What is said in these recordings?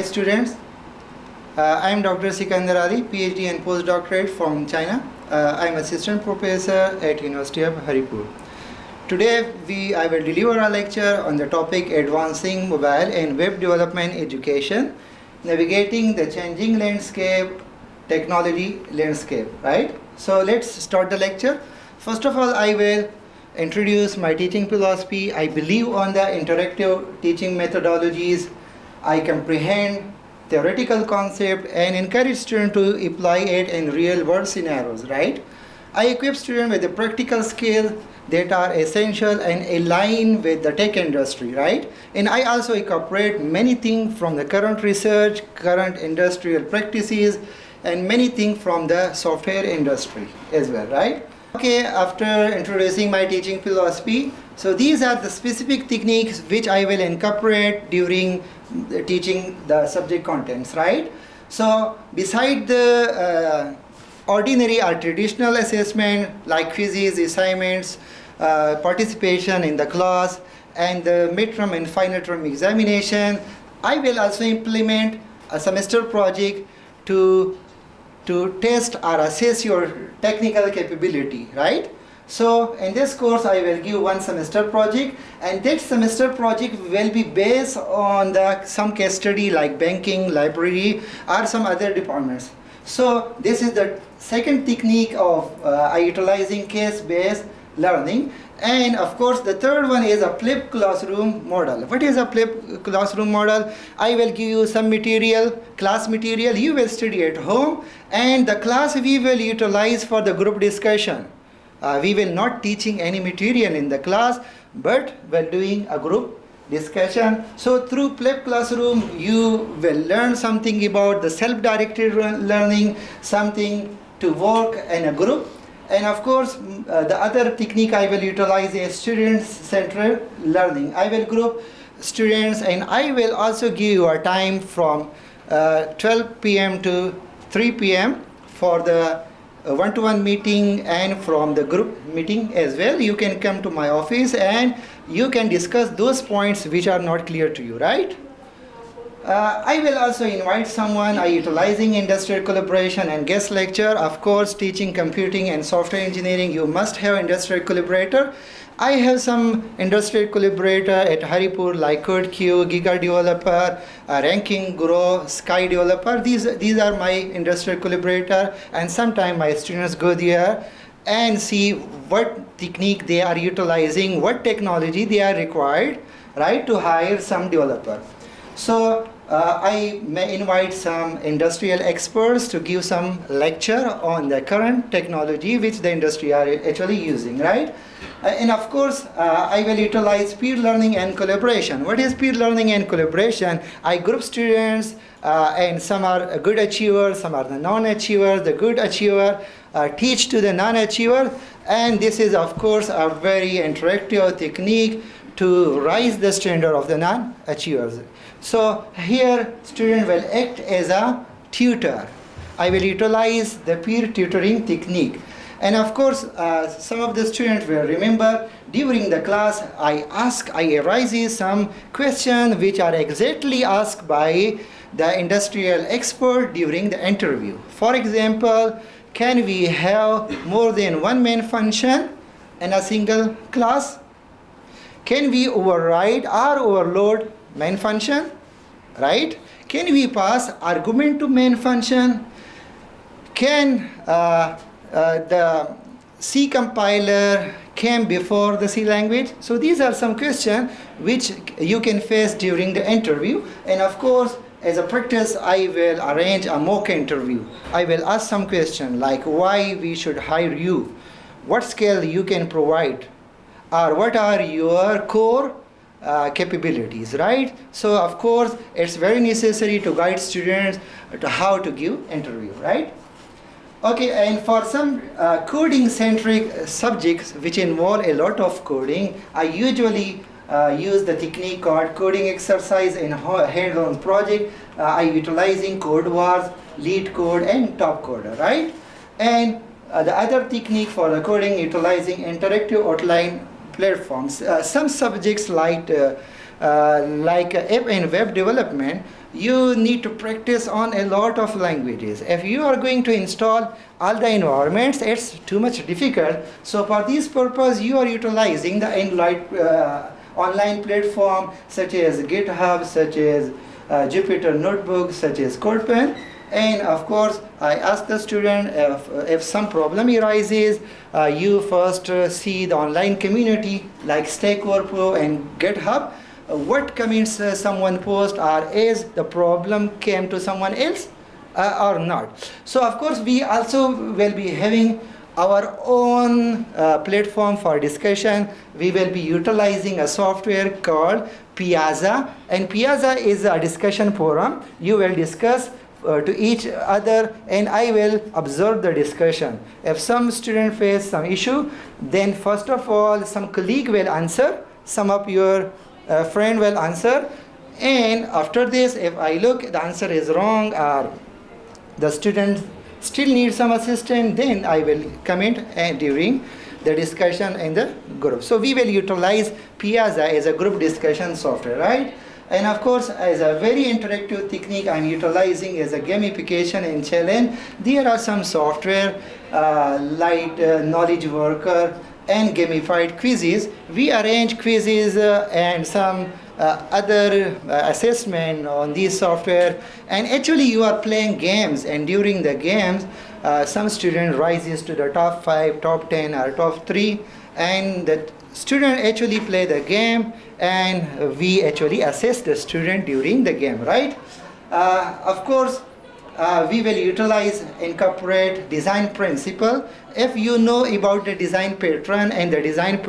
Students, I am Dr. Sikandar Ali, PhD and postdoctorate from China. I am assistant professor at University of Haripur. Today I will deliver a lecture on the topic Advancing Mobile and Web Development Education, Navigating the Changing Landscape, Technology Landscape, right? So let's start the lecture. First of all, I will introduce my teaching philosophy. I believe on the interactive teaching methodologies. I comprehend theoretical concept and encourage students to apply it in real world scenarios, right? I equip students with the practical skills that are essential and align with the tech industry, right? And I also incorporate many things from the current research, current industrial practices, and many things from the software industry as well, right? Okay, after introducing my teaching philosophy, so these are the specific techniques which I will incorporate during teaching the subject contents, right? So beside the ordinary or traditional assessment like quizzes, assignments, participation in the class, and the midterm and final term examination, I will also implement a semester project to test or assess your technical capability, right? So in this course I will give one semester project, and that semester project will be based on some case study like banking, library, or some other departments. So this is the second technique of utilizing case-based learning. And of course the third one is a flipped classroom model. What is a flipped classroom model? I will give you some material, class material you will study at home, and the class we will utilize for the group discussion. We will not teaching any material in the class, but we're doing a group discussion. So through flipped classroom you will learn something about the self-directed learning, something to work in a group. And of course, the other technique I will utilize is student-centered learning. I will group students, and I will also give you a time from 12 p.m. to 3 p.m. for the one-to-one meeting, and from the group meeting as well. You can come to my office and you can discuss those points which are not clear to you, right? I will also invite someone utilizing industrial collaboration and guest lecture. Of course, teaching computing and software engineering, you must have industrial collaborator. I have some industrial collaborator at Haripur like CodeQ, Giga Developer, Ranking, Grow, Sky Developer. These are my industrial collaborator, and sometimes my students go there and see what technique they are utilizing, what technology they are required, right, to hire some developer. So I may invite some industrial experts to give some lecture on the current technology which the industry are actually using, right? And of course, I will utilize peer learning and collaboration. What is peer learning and collaboration? I group students, and some are good achievers, some are the non-achievers. The good achiever teach to the non-achiever, and this is of course a very interactive technique to raise the standard of the non-achievers. So here student will act as a tutor. I will utilize the peer tutoring technique. And of course, some of the students will remember during the class I arise some questions which are exactly asked by the industrial expert during the interview. For example, can we have more than one main function in a single class? Can we override or overload main function, right? Can we pass argument to main function? Can the C compiler came before the C language? So these are some questions which you can face during the interview. And of course, as a practice, I will arrange a mock interview. I will ask some questions like why we should hire you, what skill you can provide, or what are your core capabilities, right? So of course it's very necessary to guide students to how to give interview, right? Okay, and for some coding centric subjects which involve a lot of coding, I usually use the technique called coding exercise in hands-on project. I utilizing code wars, lead code, and top coder, right? And the other technique for the coding utilizing interactive outline platforms. Some subjects like app and web development, you need to practice on a lot of languages. If you are going to install all the environments, it's too much difficult. So for this purpose, you are utilizing the online platform such as GitHub, such as Jupyter Notebook, such as CodePen. And of course, I ask the student if some problem arises, you first see the online community like Stack Overflow and GitHub. What comments someone post, or is the problem came to someone else or not. So of course, we also will be having our own platform for discussion. We will be utilizing a software called Piazza, and Piazza is a discussion forum. You will discuss to each other, and I will observe the discussion. If some student face some issue, then first of all some colleague will answer, some of your friend will answer, and after this, if I look the answer is wrong or the student still needs some assistance, then I will comment during the discussion in the group. So we will utilize Piazza as a group discussion software, right? And of course, as a very interactive technique, I'm utilizing as a gamification and challenge. There are some software like Knowledge Worker and gamified quizzes. We arrange quizzes and some other assessment on this software, and actually you are playing games, and during the games some student rises to the top 5, top 10 or top 3, and the student actually play the game, and we actually assess the student during the game, right? Of course, we will incorporate design principle. If you know about the design pattern and the design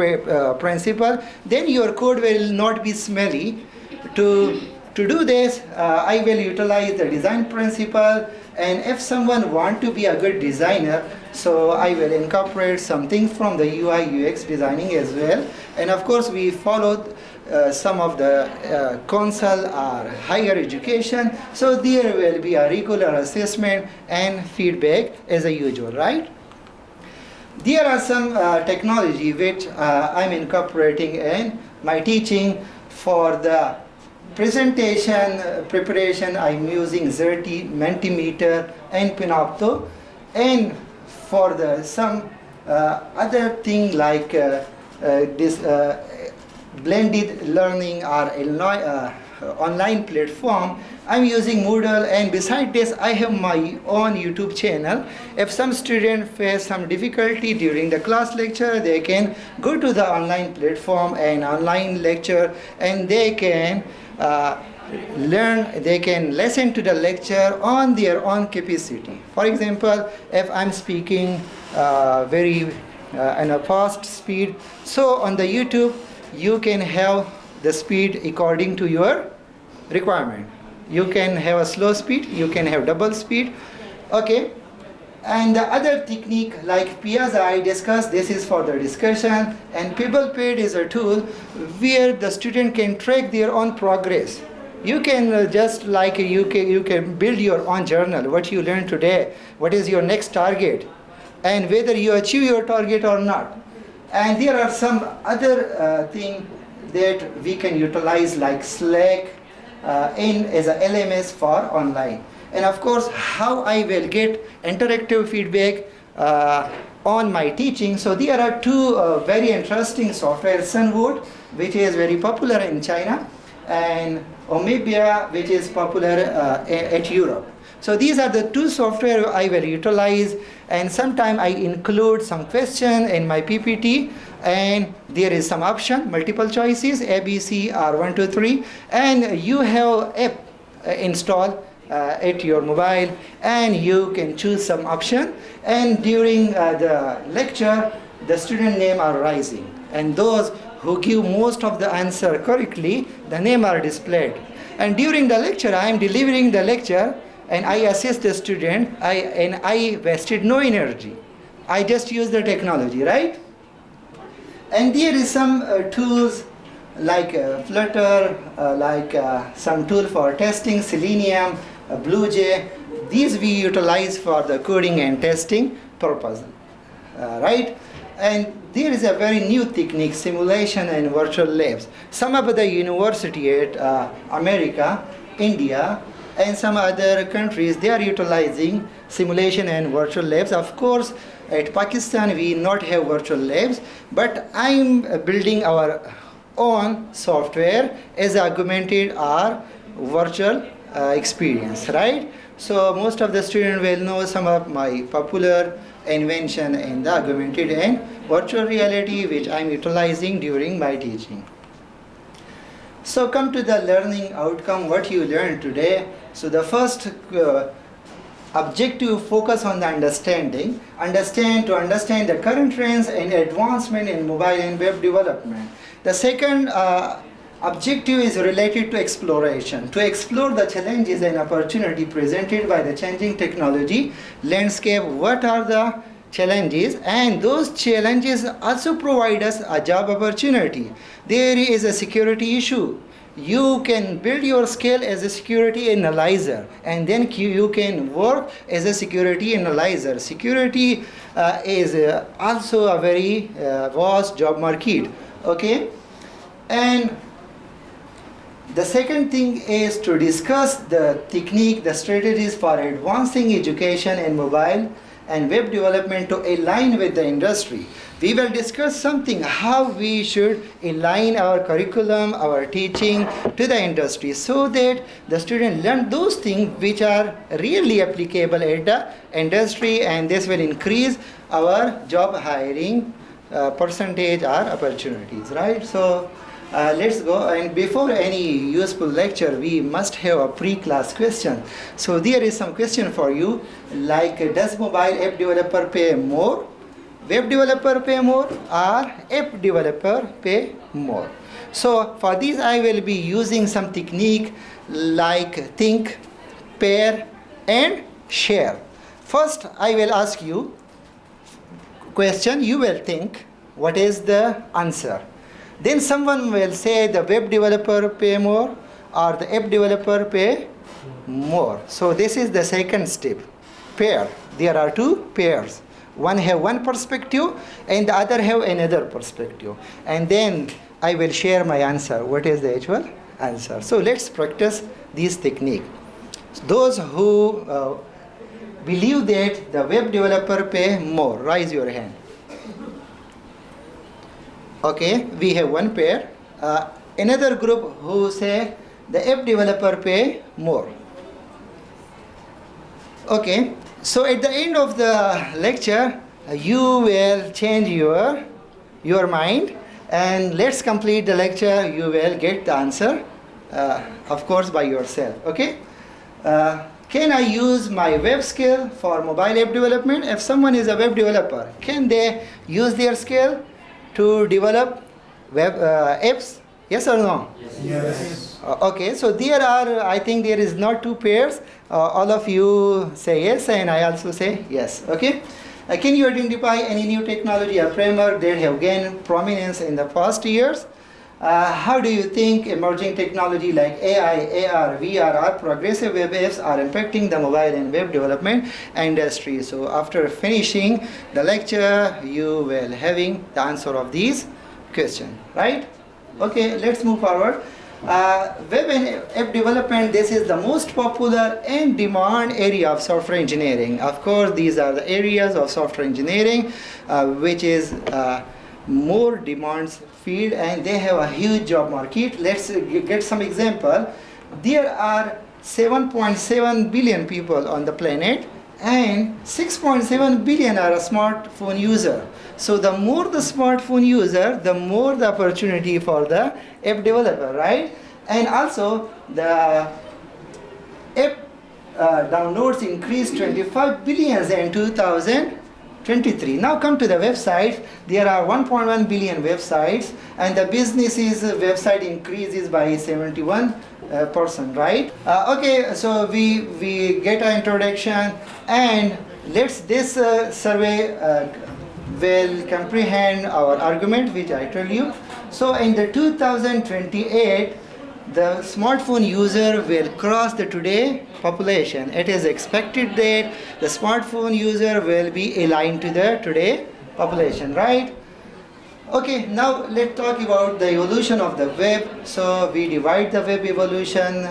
principle, then your code will not be smelly. To do this, I will utilize the design principle, and if someone want to be a good designer, so I will incorporate something from the UI UX designing as well. And of course, we followed some of the council or higher education, so there will be a regular assessment and feedback as usual, right? There are some technology which I'm incorporating in my teaching. For the presentation preparation, I'm using Xerte, Mentimeter, and Panopto. And for the some other thing like this blended learning or online platform, I'm using Moodle, and beside this I have my own YouTube channel. If some student face some difficulty during the class lecture, they can go to the online platform and online lecture, and they can learn, they can listen to the lecture on their own capacity. For example, if I'm speaking very in a fast speed, so on the YouTube you can have the speed according to your requirement. You can have a slow speed, you can have double speed, okay? And the other technique like Piazza I discussed, this is for the discussion, and PeoplePad is a tool where the student can track their own progress. You can just like you can build your own journal, what you learned today, what is your next target, and whether you achieve your target or not. And there are some other thing that we can utilize like Slack as a LMS for online. And of course, how I will get interactive feedback on my teaching. So there are two very interesting software, Sunwood, which is very popular in China, and Omebia, which is popular at Europe. So these are the two software I will utilize, and sometimes I include some question in my PPT, and there is some option, multiple choices, A, B, C, or 1, 2, 3, and you have app installed at your mobile, and you can choose some option, and during the lecture, the student name are rising, and those who give most of the answer correctly, the name are displayed. And during the lecture, I am delivering the lecture, and I assist the student, and I wasted no energy. I just use the technology, right? And there is some tools like Flutter, like some tool for testing, Selenium, BlueJ. These we utilize for the coding and testing purpose, right? And there is a very new technique, simulation and virtual labs. Some of the university at America, India, and some other countries, they are utilizing simulation and virtual labs. Of course, at Pakistan, we not have virtual labs, but I'm building our own software as augmented or virtual experience, right? So most of the students will know some of my popular invention in the augmented and virtual reality, which I'm utilizing during my teaching. So come to the learning outcome, what you learned today. So the first objective, focus on the understanding. Understand the current trends and advancement in mobile and web development. The second objective is related to exploration, to explore the challenges and opportunity presented by the changing technology landscape. What are the challenges? And those challenges also provide us a job opportunity. There is a security issue. You can build your skill as a security analyzer, and then you can work as a security analyzer. Security is also a very vast job market. Okay, and the second thing is to discuss the technique, the strategies for advancing education in mobile and web development to align with the industry. We will discuss something how we should align our curriculum, our teaching to the industry, so that the student learn those things which are really applicable at the industry, and this will increase our job hiring percentage or opportunities, right? So let's go. And before any useful lecture, we must have a pre-class question. So there is some question for you, like does mobile app developer pay more, web developer pay more, or app developer pay more? So for this I will be using some technique like think, pair, and share. First I will ask you question, you will think what is the answer. Then someone will say the web developer pay more or the app developer pay more. So this is the second step, pair. There are two pairs. One have one perspective and the other have another perspective. And then I will share my answer. What is the actual answer? So let's practice this technique. Those who believe that the web developer pay more, raise your hand. Okay, we have one pair. Another group who say the app developer pay more. Okay, so at the end of the lecture, you will change your mind, and let's complete the lecture. You will get the answer, of course, by yourself. Okay. Can I use my web skill for mobile app development? If someone is a web developer, can they use their skill to develop web apps? Yes or no? Yes. Okay, so there are, I think there is not two pairs. All of you say yes, and I also say yes. Okay. Can you identify any new technology or framework that have gained prominence in the past years? How do you think emerging technology like AI, AR, VR, or progressive web apps are impacting the mobile and web development industry? So after finishing the lecture, you will having the answer of these questions, right? Okay, let's move forward. Web and app development, this is the most popular and demand area of software engineering. Of course, these are the areas of software engineering which is more demands field, and they have a huge job market. Let's get some example. There are 7.7 billion people on the planet, and 6.7 billion are a smartphone user. So the more the smartphone user, the more the opportunity for the app developer, right? And also the app downloads increased 25 billion in 2023. Now come to the website. There are 1.1 billion websites, and the businesses website increases by 71%, right? Okay, so we get an introduction, and this survey will comprehend our argument which I told you. So in the 2028, the smartphone user will cross the today population. It is expected that the smartphone user will be aligned to the today population, right? Okay, now let's talk about the evolution of the web. So we divide the web evolution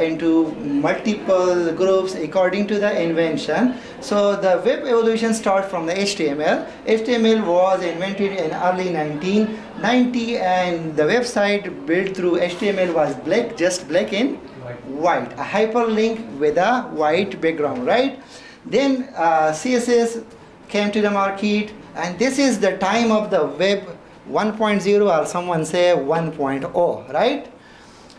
into multiple groups according to the invention. So the web evolution starts from the HTML. HTML was invented in early 1990, and the website built through HTML was black, just black and white, a hyperlink with a white background, right? Then CSS came to the market, and this is the time of the web 1.0, or someone say 1.0, right?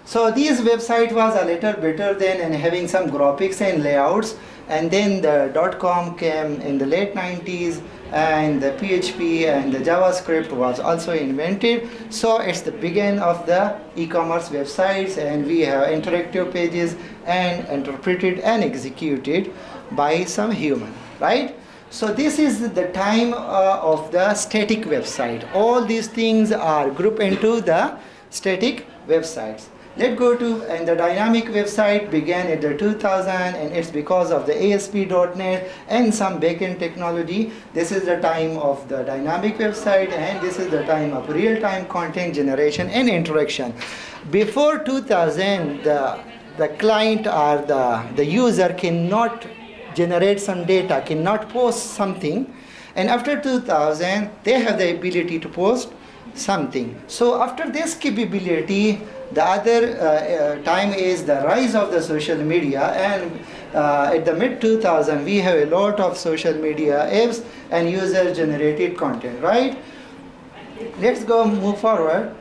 So this website was a little better than and having some graphics and layouts, and then the .com came in the late 90s, and the PHP and the JavaScript was also invented. So it's the beginning of the e-commerce websites, and we have interactive pages and interpreted and executed by some human, right? So this is the time of the static website. All these things are grouped into the static websites. Let's go to, and the dynamic website began at the 2000, and it's because of the ASP.NET and some backend technology. This is the time of the dynamic website, and this is the time of real-time content generation and interaction. Before 2000, the client or the user cannot generate some data, cannot post something, and after 2000 they have the ability to post something. So after this capability, the other time is the rise of the social media, and at the mid 2000 we have a lot of social media apps and user generated content, right? Let's go move forward.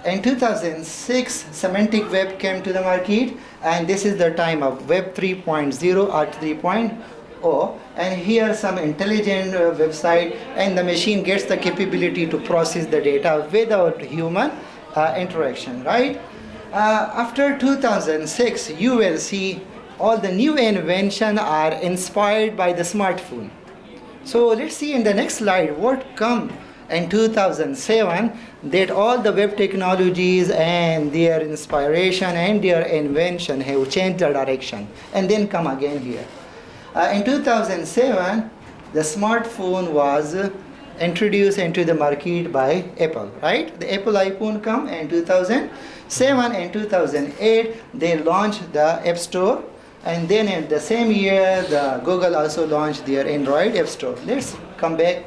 In 2006, semantic web came to the market, and this is the time of web 3.0 or 3.0, and here some intelligent website, and the machine gets the capability to process the data without human interaction, right? After 2006, you will see all the new inventions are inspired by the smartphone. So let's see in the next slide what come in 2007, that all the web technologies and their inspiration and their invention have changed the direction, and then come again here. In 2007, the smartphone was introduced into the market by Apple, right? The Apple iPhone come in 2007, and 2008 they launched the App Store, and then in the same year the Google also launched their Android App Store. Let's come back.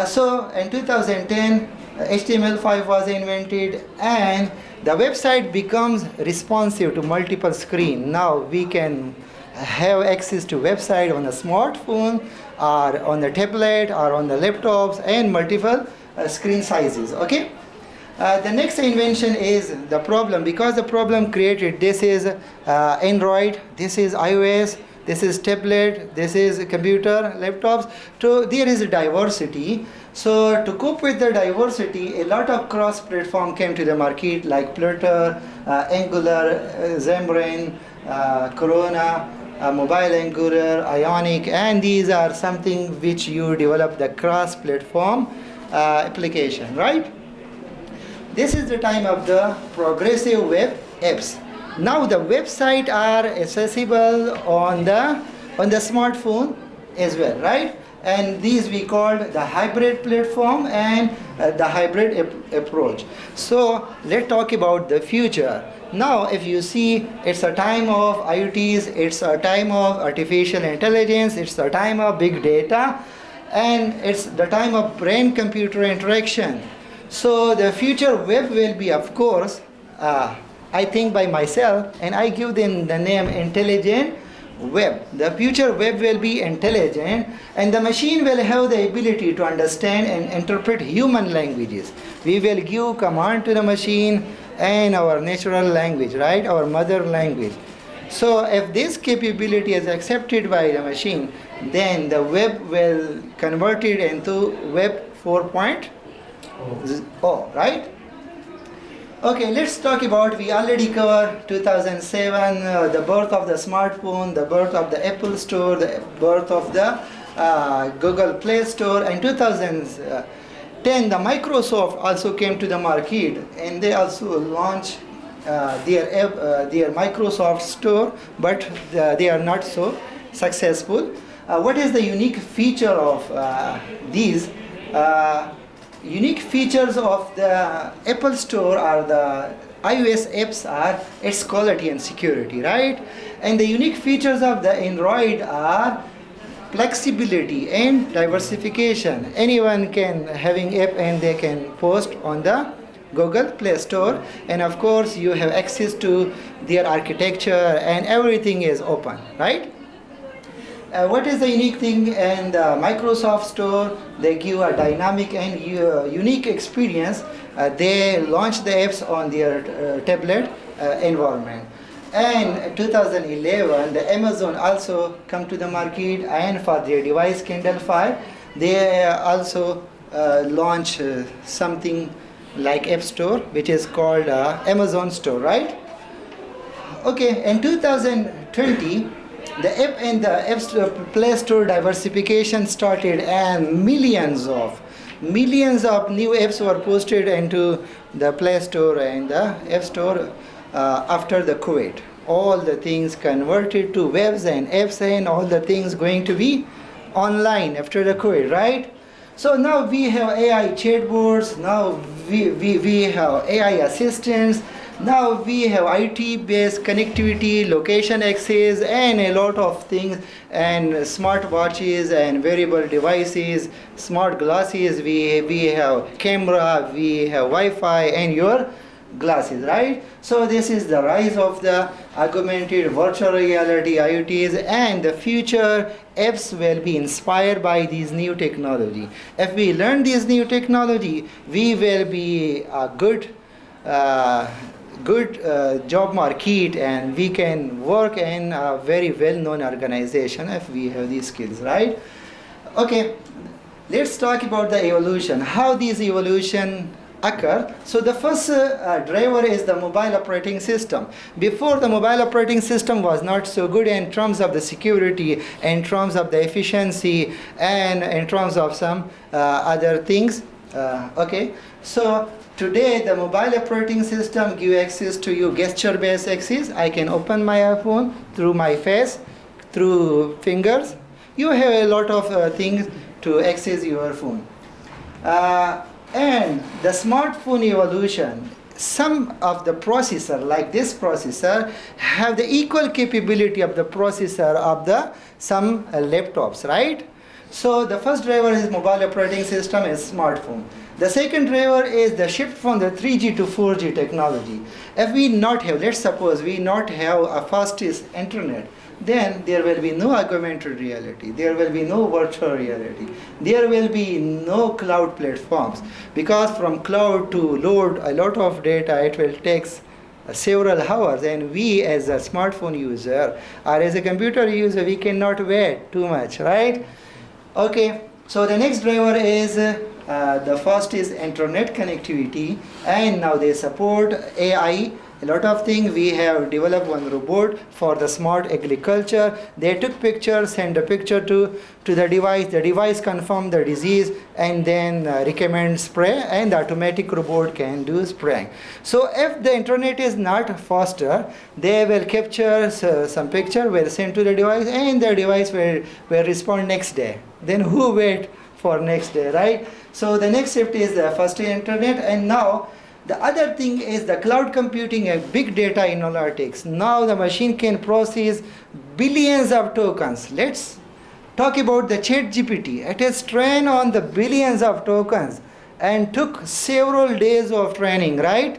So in 2010, HTML5 was invented, and the website becomes responsive to multiple screens. Now we can have access to website on a smartphone or on the tablet or on the laptops, and multiple screen sizes, okay? The next invention is the problem, because the problem created, this is Android, this is iOS, this is tablet, this is computer, laptops. So there is a diversity. So to cope with the diversity, a lot of cross-platform came to the market, like Flutter, Angular, Xamarin, Corona, Mobile Angular, Ionic, and these are something which you develop the cross-platform application, right? This is the time of the progressive web apps. Now the websites are accessible on the smartphone as well, right? And these we call the hybrid platform and the hybrid approach. So let's talk about the future. Now if you see, it's a time of IoTs, it's a time of artificial intelligence, it's a time of big data, and it's the time of brain-computer interaction. So the future web will be, of course, I think by myself, and I give them the name intelligent web. The future web will be intelligent, and the machine will have the ability to understand and interpret human languages. We will give command to the machine in our natural language, right? Our mother language. So if this capability is accepted by the machine, then the web will convert it into web 4.0, right? Okay, let's talk about, we already covered 2007, the birth of the smartphone, the birth of the Apple Store, the birth of the Google Play Store. In 2010, the Microsoft also came to the market, and they also launched their Microsoft Store, but they are not so successful. What is the unique feature of these? unique features of the Apple Store or the iOS apps are its quality and security, right? And the unique features of the Android are flexibility and diversification. Anyone can having app and they can post on the Google Play Store, and of course you have access to their architecture and everything is open, right? What is the unique thing in the Microsoft Store? They give a dynamic and unique experience. They launch the apps on their tablet environment. And 2011, the Amazon also come to the market, and for their device Kindle Fire, they also launch something like App Store, which is called Amazon Store, right? Okay, in 2020, the app and the App Store, Play Store diversification started, and millions of new apps were posted into the Play Store and the App Store after the COVID. All the things converted to webs and apps and all the things going to be online after the COVID, right? So now we have AI chatbots, now we have AI assistants, now we have IT-based connectivity, location access, and a lot of things, and smart watches and wearable devices, smart glasses, we have camera, we have Wi-Fi, and your glasses, right? So this is the rise of the augmented virtual reality IoTs, and the future apps will be inspired by these new technology. If we learn this new technology, we will be a good job market, and we can work in a very well-known organization if we have these skills, right? Okay, let's talk about the evolution, how these evolution occur. So the first driver is the mobile operating system. Before, the mobile operating system was not so good in terms of the security, in terms of the efficiency, and in terms of some other things. Okay, so today the mobile operating system gives access to you gesture-based access. I can open my iPhone through my face, through fingers. You have a lot of things to access your phone. And the smartphone evolution, some of the processor, like this processor, have the equal capability of the processor of the some laptops, right? So the first driver is mobile operating system is smartphone. The second driver is the shift from the 3G to 4G technology. If we not have, let's suppose we not have a fastest internet, then there will be no augmented reality, there will be no virtual reality, there will be no cloud platforms, because from cloud to load a lot of data, it will take several hours, and we as a smartphone user or as a computer user, we cannot wait too much, right? Okay, so the next driver is the first is internet connectivity, and now they support AI. A lot of things. We have developed one robot for the smart agriculture. They took pictures, send a picture to the device confirm the disease, and then recommend spray, and the automatic robot can do spraying. So if the internet is not faster, they will capture some picture, will send to the device, and the device will respond next day. Then who wait for next day, right? So the next shift is the first internet, and now the other thing is the cloud computing and big data analytics. Now the machine can process billions of tokens. Let's talk about the ChatGPT. It is trained on the billions of tokens and took several days of training, right?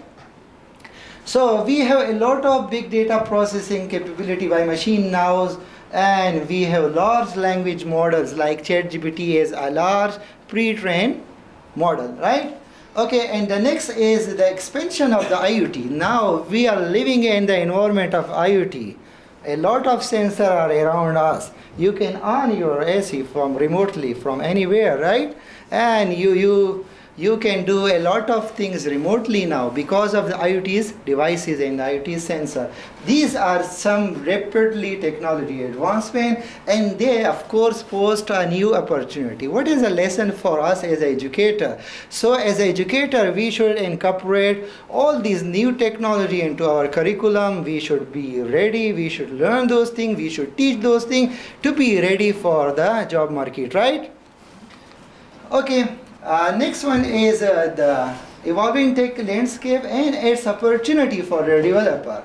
So we have a lot of big data processing capability by machine now, and we have large language models like ChatGPT is a large pre-trained model, right? Okay, and the next is the expansion of the IoT. Now we are living in the environment of IoT. A lot of sensors are around us. You can on your AC from remotely from anywhere, right? And you can do a lot of things remotely now because of the IoT's devices and the IoT sensor. These are some rapidly technology advancement, and they of course pose a new opportunity. What is a lesson for us as an educator? So as an educator, we should incorporate all these new technology into our curriculum. We should be ready, we should learn those things, we should teach those things to be ready for the job market, right? Okay. Next one is the evolving tech landscape and its opportunity for a developer.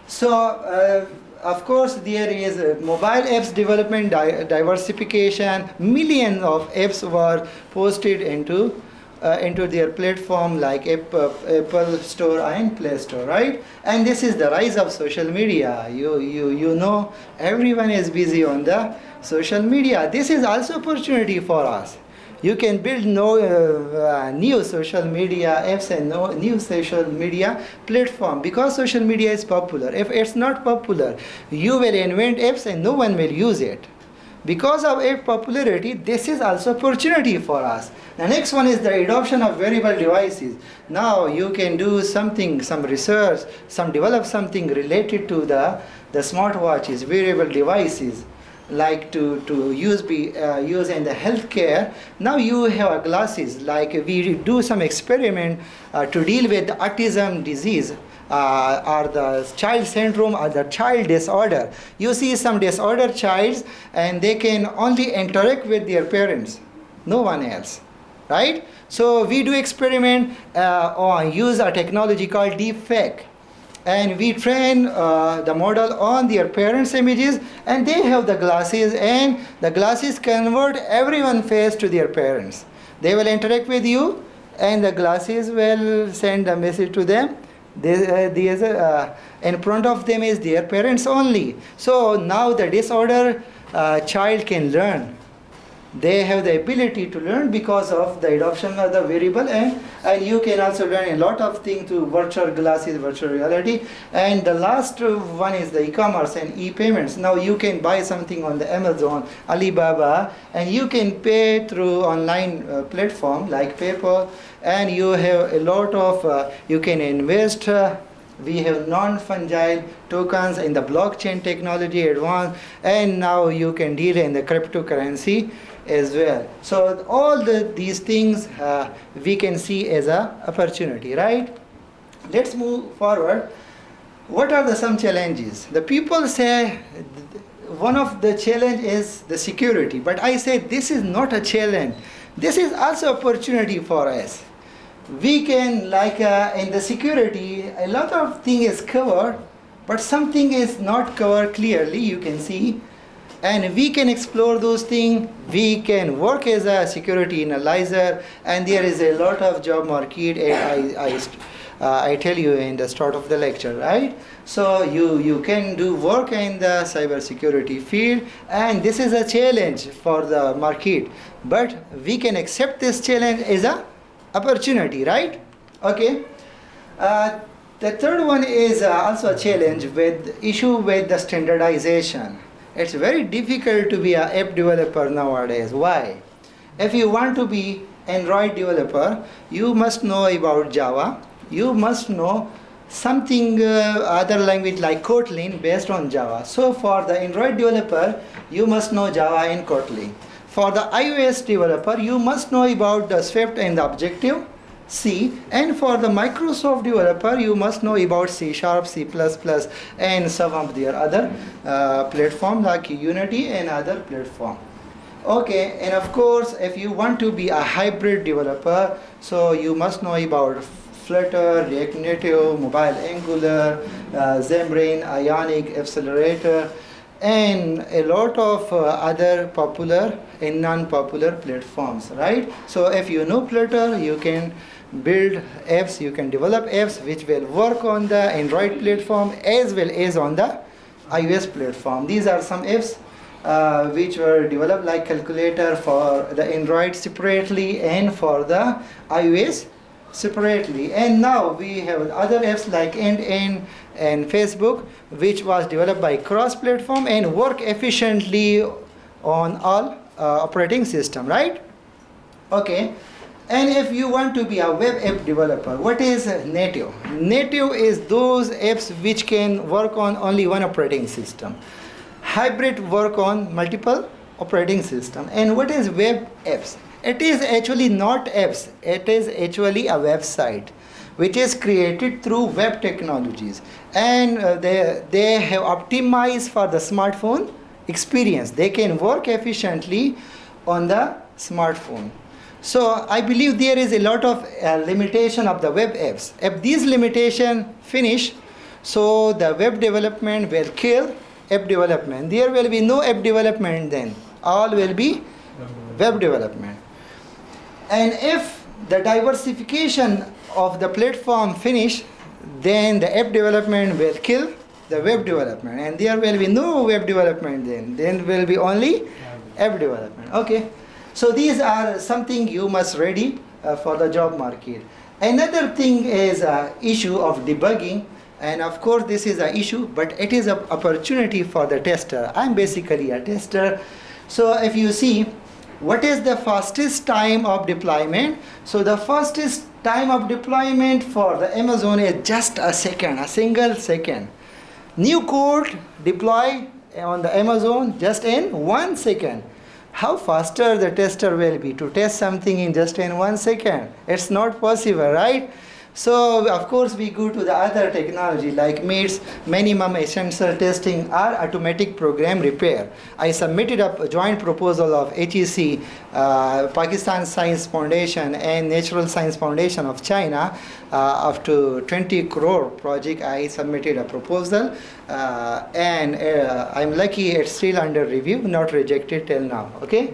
So, of course, there is mobile apps development diversification. Millions of apps were posted into their platform like Apple Store and Play Store, right? And this is the rise of social media. You know, everyone is busy on the social media. This is also opportunity for us. You can build new social media apps and new social media platform because social media is popular. If it's not popular, you will invent apps and no one will use it. Because of its popularity, this is also opportunity for us. The next one is the adoption of wearable devices. Now you can do something, some research, develop something related to the smartwatches, wearable devices, like to use in the healthcare. Now you have glasses, like we do some experiment to deal with the autism disease, or the child syndrome or the child disorder. You see some disordered childs and they can only interact with their parents, no one else, right? So we do experiment or use a technology called deepfake, and we train the model on their parents' images, and they have the glasses, and the glasses convert everyone's face to their parents. They will interact with you and the glasses will send a message to them. In front of them is their parents only. So now the disorder child can learn. They have the ability to learn because of the adoption of the wearable, and you can also learn a lot of things through virtual glasses, virtual reality. And the last one is the e-commerce and e-payments. Now you can buy something on the Amazon, Alibaba, and you can pay through online platform like PayPal, and you have a lot of, you can invest. We have non-fungible tokens in the blockchain technology advanced, and now you can deal in the cryptocurrency as well. So all these things we can see as a opportunity, right? Let's move forward. What are some challenges? The people say one of the challenge is the security, but I say this is not a challenge. This is also opportunity for us. We can, like in the security, a lot of thing is covered, but something is not covered clearly, you can see. And we can explore those things. We can work as a security analyzer, and there is a lot of job market. I tell you in the start of the lecture, right? So you can do work in the cybersecurity field, and this is a challenge for the market. But we can accept this challenge as a opportunity, right? Okay. The third one is also a challenge with issue with the standardization. It's very difficult to be an app developer nowadays. Why? If you want to be Android developer, you must know about Java. You must know something other language like Kotlin based on Java. So for the Android developer, you must know Java and Kotlin. For the iOS developer, you must know about the Swift and the Objective-C. And for the Microsoft developer, you must know about C#, C++, and some of their other platforms like Unity and other platforms. Okay, and of course, if you want to be a hybrid developer, so you must know about Flutter, React Native, Mobile Angular, Xamarin, Ionic, Accelerator, and a lot of other popular and non-popular platforms, right? So if you know Flutter, you can build apps, you can develop apps which will work on the Android platform as well as on the iOS platform. These are some apps which were developed, like calculator for the Android separately and for the iOS separately. And now we have other apps like End and Facebook, which was developed by cross-platform and work efficiently on all operating system, right? Okay. And if you want to be a web app developer, what is native? Native is those apps which can work on only one operating system. Hybrid work on multiple operating system. And what is web apps? It is actually not apps. It is actually a website which is created through web technologies. And they have optimized for the smartphone experience. They can work efficiently on the smartphone. So I believe there is a lot of limitation of the web apps. If these limitations finish, so the web development will kill app development. There will be no app development then. All will be web development. And if the diversification of the platform finish, then the app development will kill the web development, and there will be no web development then. Then will be only app development. Okay. So these are something you must ready for the job market. Another thing is issue of debugging, and of course this is an issue, but it is an opportunity for the tester. I'm basically a tester. So if you see, what is the fastest time of deployment? So the fastest time of deployment for the Amazon is just a second, a single second. New code deploy on the Amazon just in 1 second. How faster the tester will be to test something in just in 1 second? It's not possible, right? So of course we go to the other technology like MIT's minimum essential testing or automatic program repair. I submitted a joint proposal of HEC, Pakistan Science Foundation and Natural Science Foundation of China, up to 20 crore project. I submitted a proposal and I'm lucky it's still under review, not rejected till now. Okay.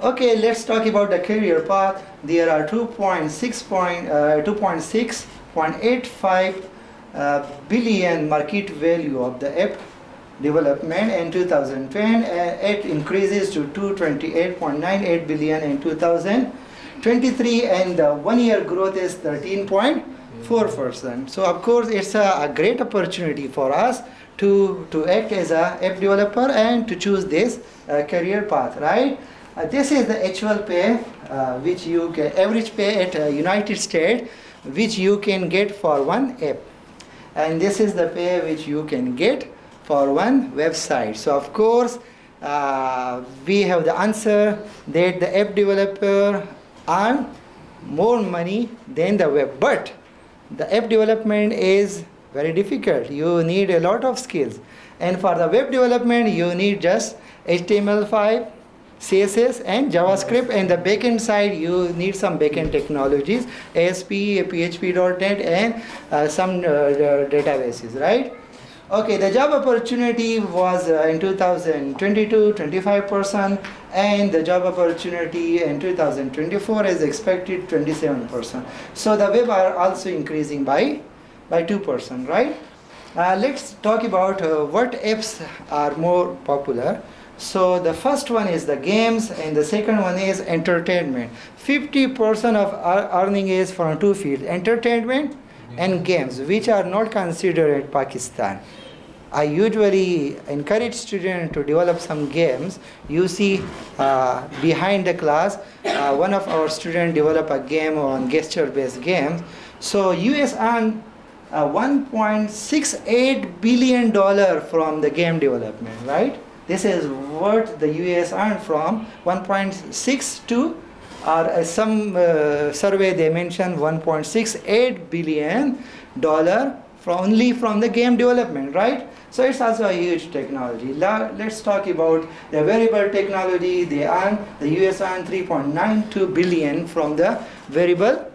Okay, let's talk about the career path. There are 2.6.85 billion market value of the app development in 2010. It increases to 228.98 billion in 2023, and the 1 year growth is 13.4%. So of course it's a great opportunity for us to act as a app developer and to choose this career path, right? This is the actual pay, which you can, average pay at United States, which you can get for one app. And this is the pay which you can get for one website. So of course, we have the answer that the app developer earn more money than the web. But the app development is very difficult. You need a lot of skills. And for the web development, you need just HTML5, CSS and JavaScript, and the backend side you need some backend technologies, ASP, PHP.NET and some databases, right? Okay, the job opportunity was in 2022 25%, and the job opportunity in 2024 is expected 27%. So the web are also increasing by 2%, right? Let's talk about what apps are more popular. So the first one is the games, and the second one is entertainment. 50% of our earning is from two fields, entertainment and games, which are not considered in Pakistan. I usually encourage students to develop some games. You see behind the class, one of our students developed a game on gesture-based games. So US earned $1.68 billion from the game development, right? This is what the US earned from 1.6 to, or some survey they mentioned $1.68 billion only from the game development, right? So it's also a huge technology. Let's talk about the wearable technology. The US earned 3.92 billion from the wearable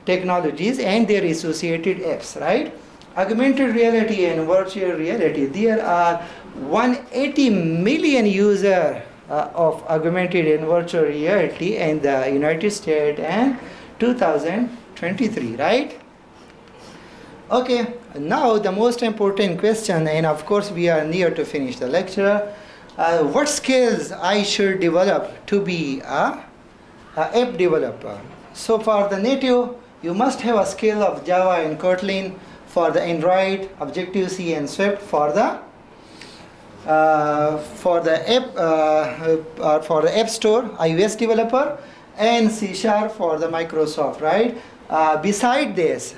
technologies and their associated apps, right? Augmented reality and virtual reality. There are 180 million users of augmented and virtual reality in the United States and 2023, right? Okay, now the most important question, and of course we are near to finish the lecture. What skills I should develop to be a app developer? So for the native, you must have a skill of Java and Kotlin. For the Android, Objective-C and Swift. For the App Store, iOS developer, and C# for the Microsoft, right? Beside this,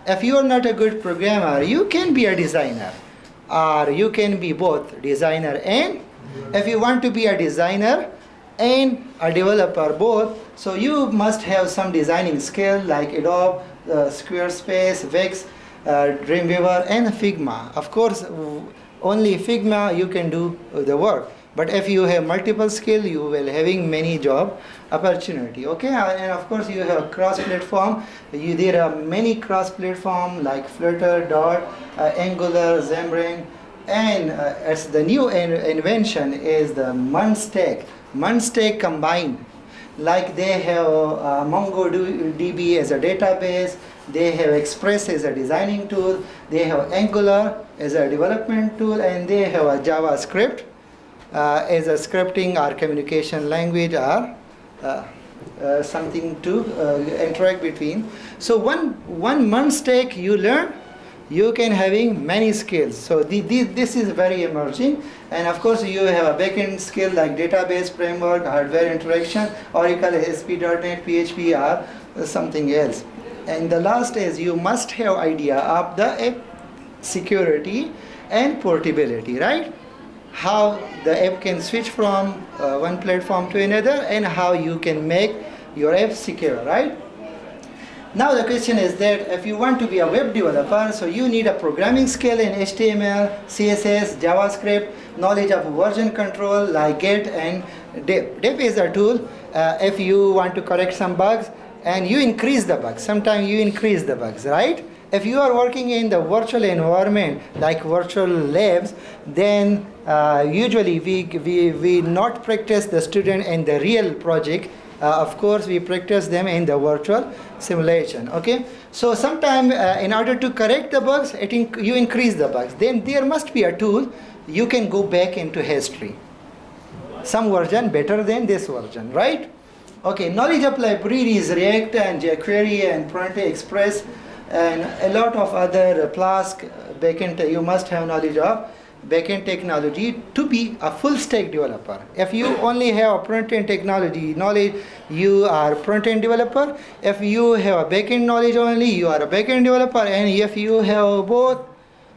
if you are not a good programmer, you can be a designer, or you can be both designer and, if you want to be a designer and a developer both, so you must have some designing skill like Adobe, Squarespace, Wix, Dreamweaver and Figma. Of course, only Figma you can do the work. But if you have multiple skill, you will having many job opportunity. Okay, and of course you have cross-platform. There are many cross-platform like Flutter, Dart, Angular, Xamarin, and as the new invention is the MunStack. MunStack combined. Like they have MongoDB as a database, they have Express as a designing tool, they have Angular as a development tool, and they have a JavaScript as a scripting or communication language or something to interact between. So one month stack you learn, you can having many skills. So this is very emerging, and of course you have a backend skill like database framework, hardware interaction, Oracle, ASP.NET, PHP, or something else. And the last is you must have idea of the app security and portability, right? How the app can switch from one platform to another, and how you can make your app secure, right? Now the question is that if you want to be a web developer, so you need a programming skill in HTML, CSS, JavaScript, knowledge of version control like Git and dip. Dip is a tool if you want to correct some bugs and you increase the bugs. Sometimes you increase the bugs, right? If you are working in the virtual environment like virtual labs, then usually we not practice the student in the real project. Of course, we practice them in the virtual simulation. Okay, so sometime in order to correct the bugs, you increase the bugs. Then there must be a tool you can go back into history. Some version better than this version, right? Okay, knowledge of libraries, React and jQuery and Frontend Express, and a lot of other Flask backend. You must have knowledge of backend technology to be a full stack developer. If you only have a front-end technology knowledge, you are front-end developer. If you have a backend knowledge only, you are a backend developer. And if you have both,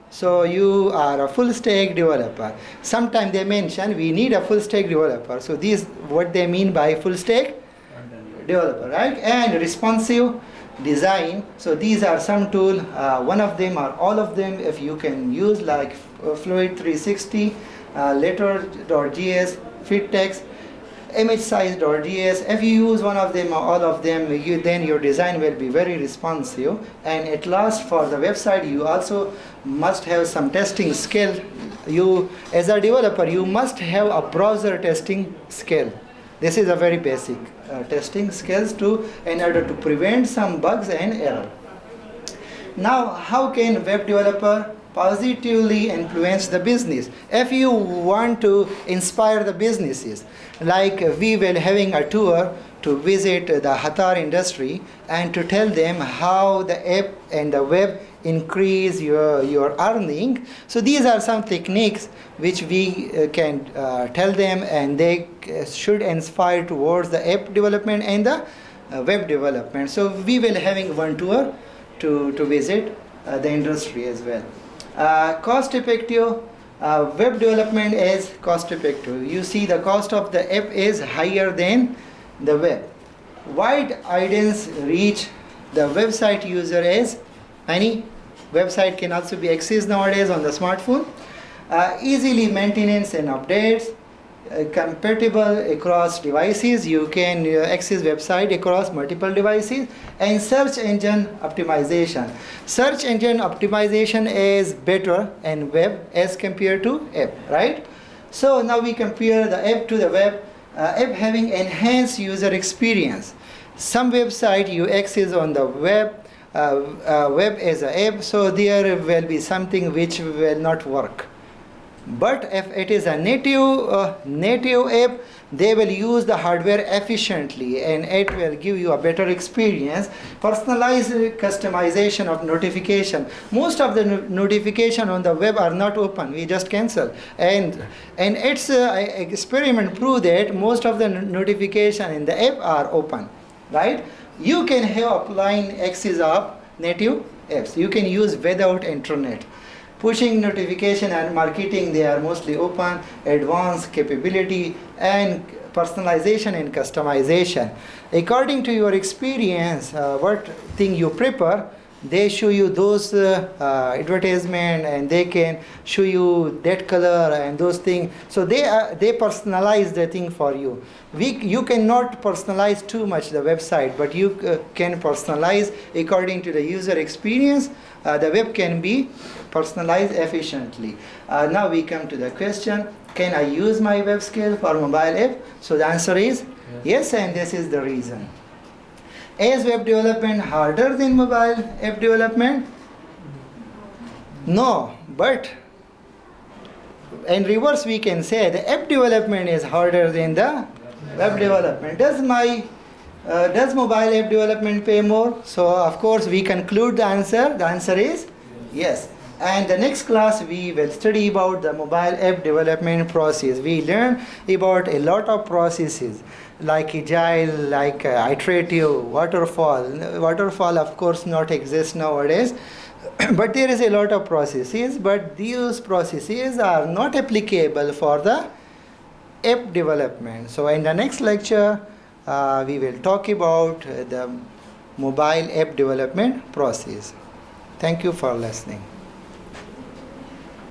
so you are a full stack developer. Sometimes they mention we need a full stack developer. So these what they mean by full stack developer, right? And responsive design. So these are some tools. One of them or all of them if you can use, like Fluid 360, Letter.js, FitText, ImageSize.js. If you use one of them or all of them, then your design will be very responsive. And at last, for the website, you also must have some testing skill. You, as a developer, you must have a browser testing skill. This is a very basic testing skills in order to prevent some bugs and error. Now, how can web developer positively influence the business? If you want to inspire the businesses, like we were having a tour to visit the Hatar industry and to tell them how the app and the web increase your earning. So these are some techniques which we can tell them, and they should inspire towards the app development and the web development. So we will having one tour to visit the industry as well. Cost effective. Web development is cost effective. You see the cost of the app is higher than the web. Wide audience reach the website user is any website can also be accessed nowadays on the smartphone. Easily maintenance and updates. Compatible across devices. You can access website across multiple devices. And search engine optimization. Search engine optimization is better in web as compared to app, right? So now we compare the app to the web. App having enhanced user experience. Some website you access on the web, web as an app, so there will be something which will not work. But if it is a native app, they will use the hardware efficiently and it will give you a better experience. Personalized customization of notification. Most of the notification on the web are not open. We just cancel. And its experiment prove that most of the notification in the app are open, right? You can have offline access of native apps. You can use without internet. Pushing notification and marketing, they are mostly open. Advanced capability and personalization and customization. According to your experience, what thing you prepare, they show you those advertisement, and they can show you that color and those things. So they personalize the thing for you. You cannot personalize too much the website, but you can personalize according to the user experience. The web can be personalized efficiently. Now we come to the question, can I use my web skill for mobile app? So the answer is yes, and this is the reason. Is web development harder than mobile app development? No, but in reverse we can say the app development is harder than the web development. Does mobile app development pay more? So of course we conclude the answer. The answer is yes. And the next class we will study about the mobile app development process. We learn about a lot of processes like agile, like iterative, waterfall. Waterfall of course not exist nowadays, but there is a lot of processes, but these processes are not applicable for the app development. So in the next lecture we will talk about the mobile app development process. Thank you for listening.